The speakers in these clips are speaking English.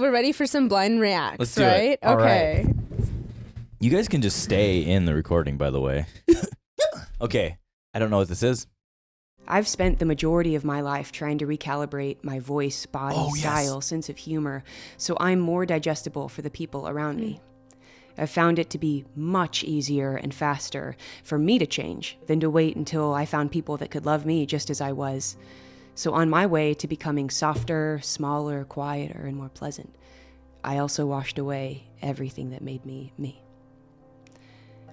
We're ready for some blind reacts, Let's do right? it. All Okay. right. You guys can just stay in the recording, by the way. Okay. I don't know what this is. I've spent the majority of my life trying to recalibrate my voice, body, yes. style, sense of humor, so I'm more digestible for the people around me. I've found it to be much easier and faster for me to change than to wait until I found people that could love me just as I was. So on my way to becoming softer, smaller, quieter, and more pleasant, I also washed away everything that made me me.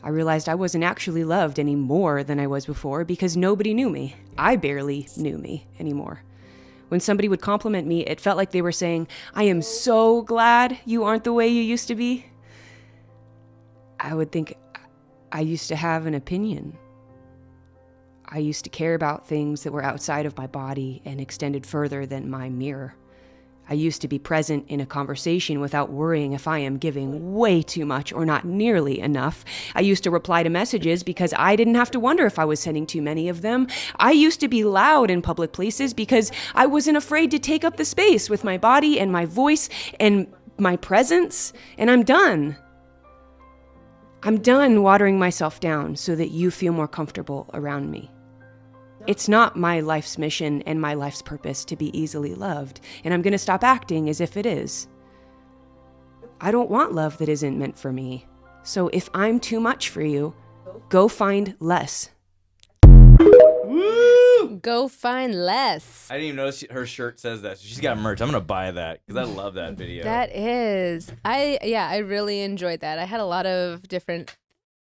I realized I wasn't actually loved any more than I was before because nobody knew me. I barely knew me anymore. When somebody would compliment me, it felt like they were saying, "I am so glad you aren't the way you used to be." I would think I used to have an opinion. I used to care about things that were outside of my body and extended further than my mirror. I used to be present in a conversation without worrying if I am giving way too much or not nearly enough. I used to reply to messages because I didn't have to wonder if I was sending too many of them. I used to be loud in public places because I wasn't afraid to take up the space with my body and my voice and my presence, and I'm done. I'm done watering myself down so that you feel more comfortable around me. It's not my life's mission and my life's purpose to be easily loved, and I'm going to stop acting as if it is. I don't want love that isn't meant for me. So if I'm too much for you, go find less. Woo! Go find less. I didn't even notice her shirt says that. She's got merch. I'm going to buy that because I love that video. That is. I really enjoyed that. I had a lot of different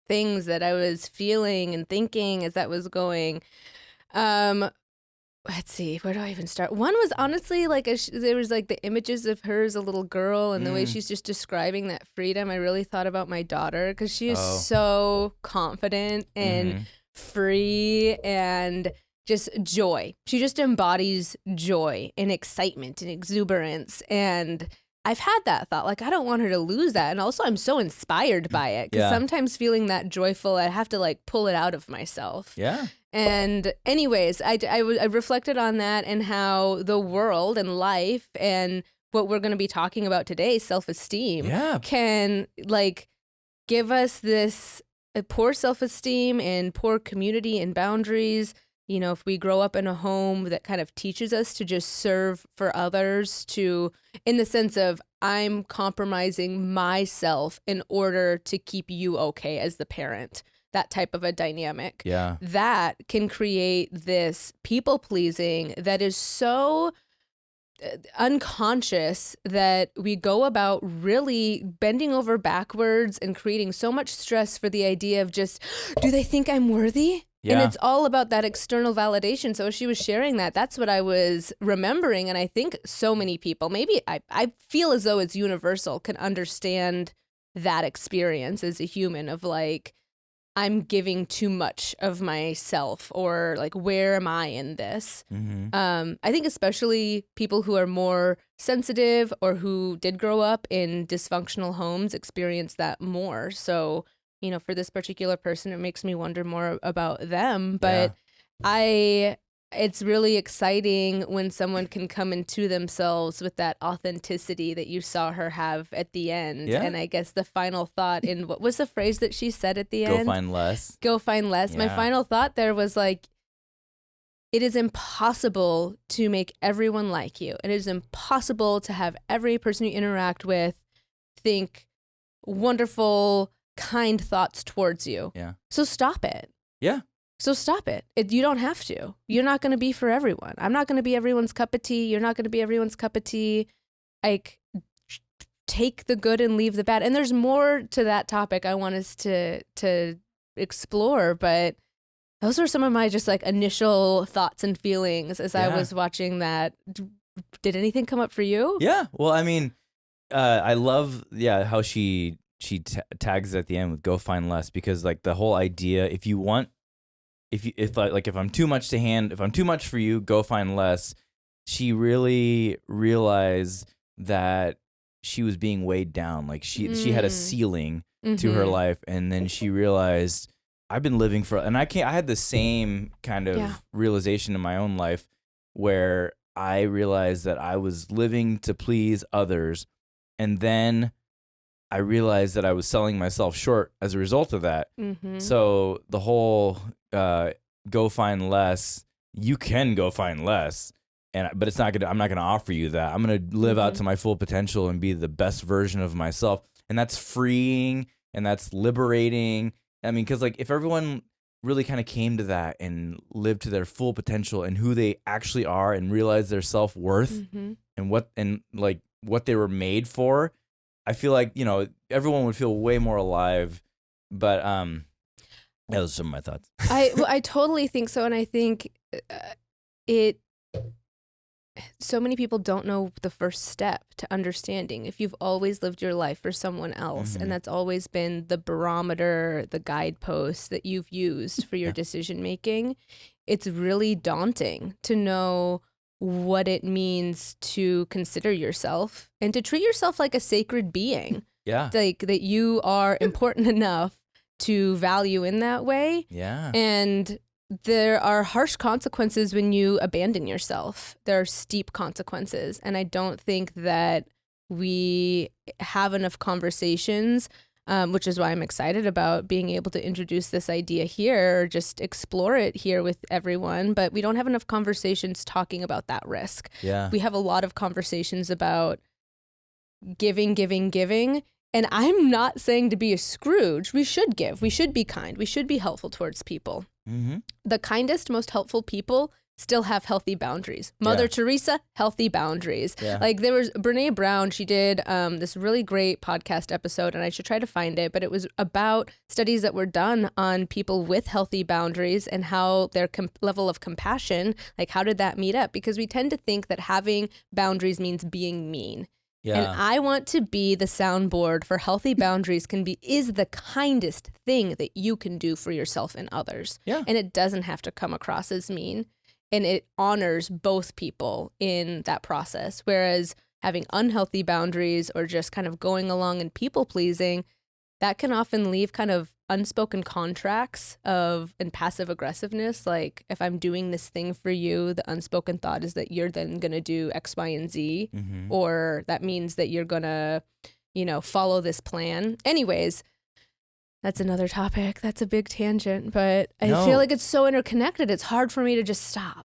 things that I was feeling and thinking as that was going. Let's see, where do I even start? One was honestly like there was like the images of her as a little girl and the way she's just describing that freedom. I really thought about my daughter because she is so confident and free and just joy. She just embodies joy and excitement and exuberance. And I've had that thought, like, I don't want her to lose that. And also I'm so inspired by it because sometimes feeling that joyful, I have to like pull it out of myself. Yeah. And anyways, I reflected on that and how the world and life and what we're going to be talking about today, self-esteem, can like give us this poor self-esteem and poor community and boundaries. You know, if we grow up in a home that kind of teaches us to just serve for others, to, in the sense of I'm compromising myself in order to keep you okay as the parent, that type of a dynamic. Yeah. That can create this people pleasing that is so unconscious that we go about really bending over backwards and creating so much stress for the idea of just, do they think I'm worthy? Yeah. And it's all about that external validation. So as she was sharing that, that's what I was remembering. And I think so many people, maybe I feel as though it's universal, can understand that experience as a human of like, I'm giving too much of myself, or like, where am I in this? I think especially people who are more sensitive or who did grow up in dysfunctional homes experience that more. So, you know, for this particular person, it makes me wonder more about them. But it's really exciting when someone can come into themselves with that authenticity that you saw her have at the end. Yeah. And I guess the final thought in what was the phrase that she said at the end? Go find less. Go find less. Yeah. My final thought there was like, it is impossible to make everyone like you. It is impossible to have every person you interact with think wonderful, kind thoughts towards you. Yeah. So stop it. Yeah. So stop it. You don't have to. You're not going to be for everyone. I'm not going to be everyone's cup of tea. You're not going to be everyone's cup of tea. Like, take the good and leave the bad. And there's more to that topic I want us to explore, but those were some of my just like initial thoughts and feelings as I was watching that. Did anything come up for you? Yeah. Well, I mean, I love how she tags it at the end with "go find less," because like the whole idea, if I'm too much to hand, if I'm too much for you, go find less. She really realized that she was being weighed down. Like she had a ceiling to her life, and then she realized I've been living and I had the same kind of realization in my own life where I realized that I was living to please others And then I realized that I was selling myself short as a result of that. Mm-hmm. So the whole go find less, you can go find less. But it's not gonna. I'm not gonna offer you that. I'm gonna live out to my full potential and be the best version of myself, and that's freeing and that's liberating. I mean, because like if everyone really kind of came to that and lived to their full potential and who they actually are and realized their self-worth and what they were made for, I feel like everyone would feel way more alive. But that was some of my thoughts. I totally think so, and I think it. So many people don't know the first step to understanding. If you've always lived your life for someone else, and that's always been the barometer, the guidepost that you've used for your decision making, it's really daunting to know what it means to consider yourself and to treat yourself like a sacred being. Yeah. Like that you are important enough to value in that way. Yeah. And there are harsh consequences when you abandon yourself. There are steep consequences. And I don't think that we have enough conversations, which is why I'm excited about being able to introduce this idea here, or just explore it here with everyone. But we don't have enough conversations talking about that risk. Yeah. We have a lot of conversations about giving. And I'm not saying to be a Scrooge. We should give. We should be kind. We should be helpful towards people. Mm-hmm. The kindest, most helpful people still have healthy boundaries. Mother Teresa, healthy boundaries. Yeah. Like there was Brene Brown, she did this really great podcast episode, and I should try to find it, but it was about studies that were done on people with healthy boundaries and how their level of compassion, like how did that meet up? Because we tend to think that having boundaries means being mean. Yeah. And I want to be the soundboard for healthy boundaries is the kindest thing that you can do for yourself and others. Yeah. And it doesn't have to come across as mean. And it honors both people in that process. Whereas having unhealthy boundaries or just kind of going along and people pleasing, that can often leave kind of unspoken contracts and passive aggressiveness. Like if I'm doing this thing for you, the unspoken thought is that you're then going to do X, Y, and Z, or that means that you're going to, follow this plan. Anyways, that's another topic. That's a big tangent, but I feel like it's so interconnected. It's hard for me to just stop.